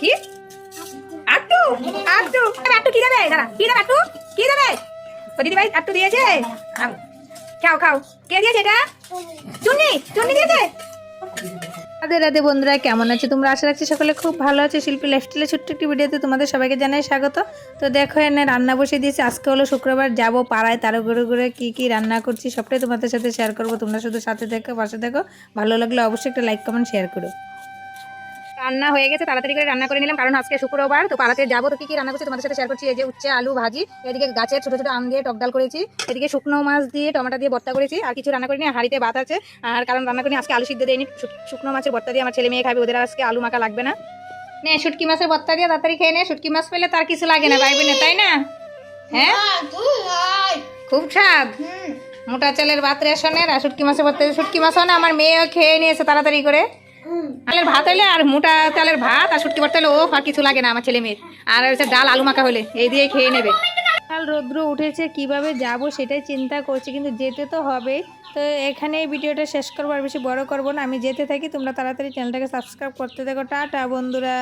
কি আট্টু আট্টু আট্টু কি দেবে? দাঁড়া, কি দেবে আট্টু? কি দেবে? ও দিদি ভাই আট্টু দিয়েছে। খাও খাও। কে দিয়েছে এটা? চুন্নি, চুন্নি দিয়েছে। রাধে রাধে বন্ধুরা, কেমন আছে তোমরা? আশা রাখছি সকলে খুব ভালো আছে। শিল্পী লাইফস্টাইলের ছোট্ট একটি ভিডিওতে তোমাদের সবাইকে জানাই স্বাগত। তো দেখো এনে রান্না বসে দিয়েছি। আজকে হলো শুক্রবার, যাব পাড়ায়, তার ঘুরে ঘুরে কি রান্না করছি সবটাই তোমাদের সাথে শেয়ার করবো। তোমরা শুধু সাথে দেখো, পাশে দেখো। ভালো লাগলে অবশ্যই একটা লাইক কমেন্ট শেয়ার করো। রান্না হয়ে গেছে, তাড়াতাড়ি করে রান্না করে নিলাম, কারণ আজকে শুক্রবার। তো পাড়াতে যাবো, তো কি রান্না করছি তোমাদের সাথে শেয়ার করছি। এই যে উচ্ছে আলু ভাজি, এদিকে গাছের ছোট ছোট আম দিয়ে টক ডাল করেছি, এদিকে শুকনো মাছ দিয়ে টমেটো দিয়ে ভর্তা করেছি। আর কিছু রান্না করিনি, হাঁড়িতে ভাত আছে। আর কারণ রান্না করিনি আজকে, আলু সিদ্ধ দেয়নি, শুকনো মাছের ভর্তা দিয়ে আমার ছেলে মেয়ে খাবে, ওদের আজকে আলু মাখা লাগবে না। নে শুটকি মাছের ভর্তা দিয়ে তাড়াতাড়ি খেয়ে নে। শুটকি মাছ পেলে তার কিছু লাগে না ভাই বোনে, তাই না? হ্যাঁ, খুব স্বাদ। মোটা চালের ভাত রেশনের, আর শুটকি মাছের ভর্তা। শুটকি মাছও না আমার মেয়েও খেয়ে নিয়েছে তাড়াতাড়ি করে। চালের ভাত হইলে আর মোটা চালের ভাত আর শুটকি ভর্তা হলে ও আর কিছু লাগে না আমার ছেলে মেয়ের। আর হচ্ছে ডাল আলু মাখা হলে এই দিয়ে খেয়ে নেবে। কাল রৌদ্র উঠেছে, কিভাবে যাব সেটাই চিন্তা করছি, কিন্তু যেতে তো হবে। তো এখানে এই ভিডিওটা শেষ করবো, আর বেশি বড় করবো না। আমি যেতে থাকি, তোমরা তাড়াতাড়ি চ্যানেলটাকে সাবস্ক্রাইব করতে থাকো। টাটা বন্ধুরা।